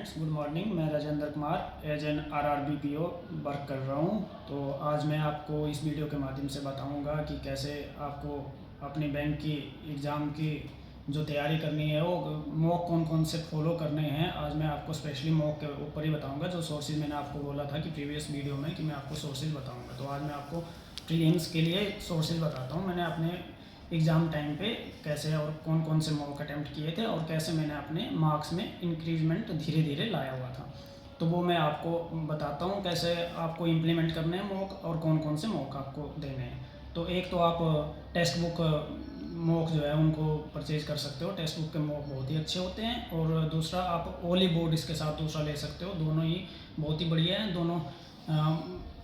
Students, good morning. मैं Rajendra Kumar as an RRBPO work कर रहा हूं। तो आज मैं आपको इस वीडियो के माध्यम से बताऊंगा कि कैसे आपको अपनी बैंक की एग्ज़ाम की जो तैयारी करनी है वो मॉक कौन कौन से फॉलो करने हैं। आज मैं आपको स्पेशली मॉक के ऊपर ही बताऊंगा। जो सोर्सेज मैंने आपको बोला था कि प्रीवियस वीडियो में कि मैं आपको सोर्सेज बताऊँगा, तो आज मैं आपको प्रीलिम्स के लिए सोर्सेज बताता हूँ। मैंने अपने एग्ज़ाम टाइम पे कैसे और कौन कौन से मॉक अटैम्प्ट किए थे और कैसे मैंने अपने मार्क्स में इंक्रीजमेंट धीरे धीरे लाया हुआ था, तो वो मैं आपको बताता हूँ कैसे आपको इम्प्लीमेंट करने हैं मॉक और कौन कौन से मॉक आपको देने हैं। तो एक तो आप टेक्स्ट बुक मॉक जो है उनको परचेज कर सकते हो। टेक्स्ट बुक के मॉक बहुत ही अच्छे होते हैं। और दूसरा आप ओली बोर्ड इसके साथ दूसरा ले सकते हो। दोनों ही बहुत ही बढ़िया हैं दोनों।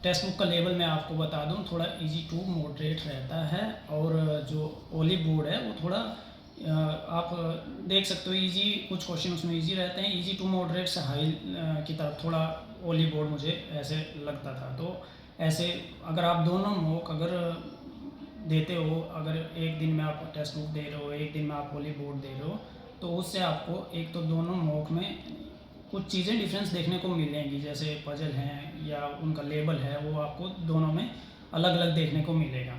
टेक्स्ट बुक का लेवल मैं आपको बता दूं, थोड़ा इजी टू मॉडरेट रहता है। और जो ओली बोर्ड है वो थोड़ा आप देख सकते हो इजी, कुछ क्वेश्चन उसमें इजी रहते हैं। इजी टू मॉडरेट से हाई की तरफ थोड़ा ओली बोर्ड मुझे ऐसे लगता था। तो ऐसे अगर आप दोनों मॉक अगर देते हो, अगर एक दिन में आप टेक्स्ट बुक दे रहे हो, एक दिन में आप ओली बोर्ड दे रहे हो, तो उससे आपको एक तो दोनों मॉक में कुछ चीज़ें डिफरेंस देखने को मिलेंगी। जैसे पजल हैं या उनका लेबल है वो आपको दोनों में अलग अलग देखने को मिलेगा।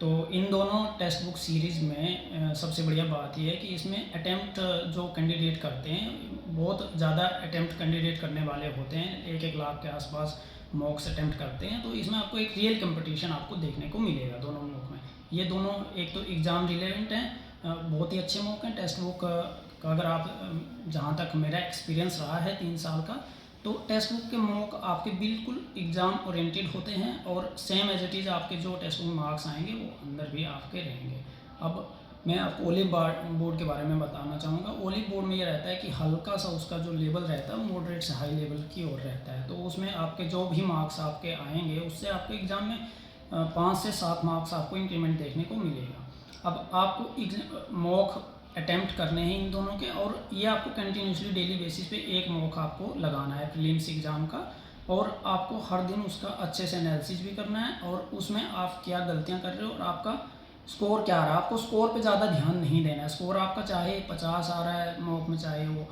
तो इन दोनों टेक्स्ट बुक सीरीज़ में सबसे बढ़िया बात यह है कि इसमें अटैम्प्ट जो कैंडिडेट करते हैं, बहुत ज़्यादा अटैम्प्ट कैंडिडेट करने वाले होते हैं। 1-1 लाख के आसपास मॉक्स अटैम्प्ट करते हैं। तो इसमें आपको एक रियल कंपटीशन आपको देखने को मिलेगा दोनों मॉक में। ये दोनों एक तो एग्ज़ाम रिलेवेंट हैं, बहुत ही अच्छे मॉक हैं। टेक्स्ट बुक का अगर आप जहाँ तक मेरा एक्सपीरियंस रहा है 3 साल का, तो टेक्स्ट बुक के मॉक आपके बिल्कुल एग्ज़ाम ओरिएंटेड होते हैं और सेम एज इट इज़ आपके जो टेक्स्ट बुक मार्क्स आएंगे वो अंदर भी आपके रहेंगे। अब मैं आपको ओली बोर्ड के बारे में बताना चाहूँगा। ओली बोर्ड में ये रहता है कि हल्का सा उसका जो लेवल रहता है मॉडरेट से हाई लेवल की ओर रहता है। तो उसमें आपके जो भी मार्क्स आपके आएंगे उससे आपको एग्ज़ाम में 5 से 7 मार्क्स आपको इंक्रीमेंट देखने को मिलेगा। अब आपको मॉक अटैम्प्ट करने हैं इन दोनों के, और ये आपको कंटिन्यूसली डेली बेसिस पे एक मॉक आपको लगाना है प्रीलिम्स एग्ज़ाम का। और आपको हर दिन उसका अच्छे से एनालिसिस भी करना है और उसमें आप क्या गलतियां कर रहे हो और आपका स्कोर क्या आ रहा है। आपको स्कोर पे ज़्यादा ध्यान नहीं देना है। स्कोर आपका चाहे 50 आ रहा है मॉक में, चाहे वो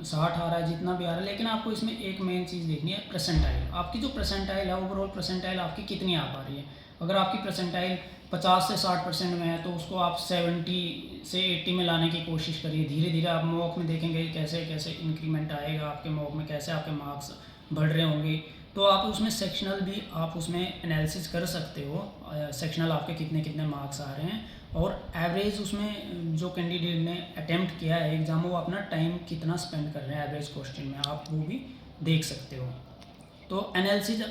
60 आ रहा है, जितना भी आ रहा है, लेकिन आपको इसमें एक मेन चीज़ देखनी है, परसेंटाइल। आपकी जो परसेंटाइल है, ओवरऑल परसेंटाइल आपकी कितनी आ पा रही है। अगर आपकी परसेंटाइल 50 से 60% में है तो उसको आप 70 से 80 में लाने की कोशिश करिए। धीरे धीरे आप मॉक में देखेंगे कैसे कैसे इंक्रीमेंट आएगा आपके मॉक में, कैसे आपके मार्क्स बढ़ रहे होंगे। तो आप उसमें सेक्शनल भी आप उसमें एनालिसिस कर सकते हो, सेक्शनल आपके कितने कितने मार्क्स आ रहे हैं और एवरेज उसमें जो कैंडिडेट ने अटेम्प्ट किया है एग्ज़ाम, वो अपना टाइम कितना स्पेंड कर रहे हैं एवरेज क्वेश्चन में, आप वो भी देख सकते हो। तो एनालिसिस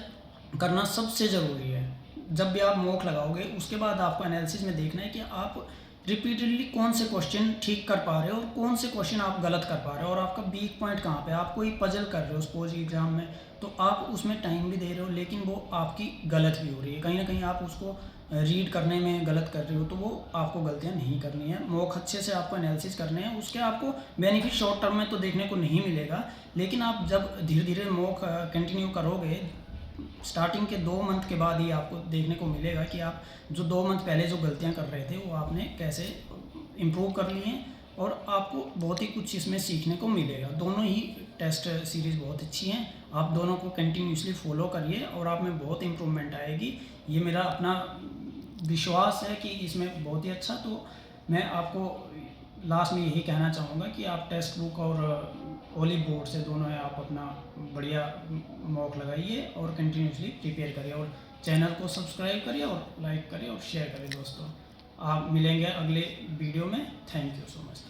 करना सबसे ज़रूरी है। जब भी आप मॉक लगाओगे उसके बाद आपको एनालिसिस में देखना है कि आप रिपीटेडली कौन से क्वेश्चन ठीक कर पा रहे हो और कौन से क्वेश्चन आप गलत कर पा रहे हो और आपका वीक पॉइंट कहाँ पे है। आप कोई पजल कर रहे हो सपोज एग्जाम में, तो आप उसमें टाइम भी दे रहे हो लेकिन वो आपकी गलत भी हो रही है, कहीं ना कहीं आप उसको रीड करने में गलत कर रहे हो, तो वो आपको गलतियाँ नहीं करनी है। मॉक अच्छे से आपको एनालिसिस करने हैं। उसके आपको बेनिफिट शॉर्ट टर्म में तो देखने को नहीं मिलेगा, लेकिन आप जब धीरे धीरे मॉक कंटिन्यू करोगे, स्टार्टिंग के 2 मंथ के बाद ही आपको देखने को मिलेगा कि आप जो 2 मंथ पहले जो गलतियां कर रहे थे वो आपने कैसे इम्प्रूव कर ली हैं, और आपको बहुत ही कुछ इसमें सीखने को मिलेगा। दोनों ही टेस्ट सीरीज़ बहुत अच्छी हैं। आप दोनों को कंटिन्यूसली फॉलो करिए और आप में बहुत इम्प्रूवमेंट आएगी। ये मेरा अपना विश्वास है कि इसमें बहुत ही अच्छा। तो मैं आपको लास्ट में यही कहना चाहूँगा कि आप टेक्स्ट बुक और ओली बोर्ड से दोनों है, आप अपना बढ़िया मॉक लगाइए और कंटिन्यूसली प्रिपेयर करिए और चैनल को सब्सक्राइब करिए और लाइक करिए और शेयर करिए दोस्तों। आप मिलेंगे अगले वीडियो में। Thank you so much.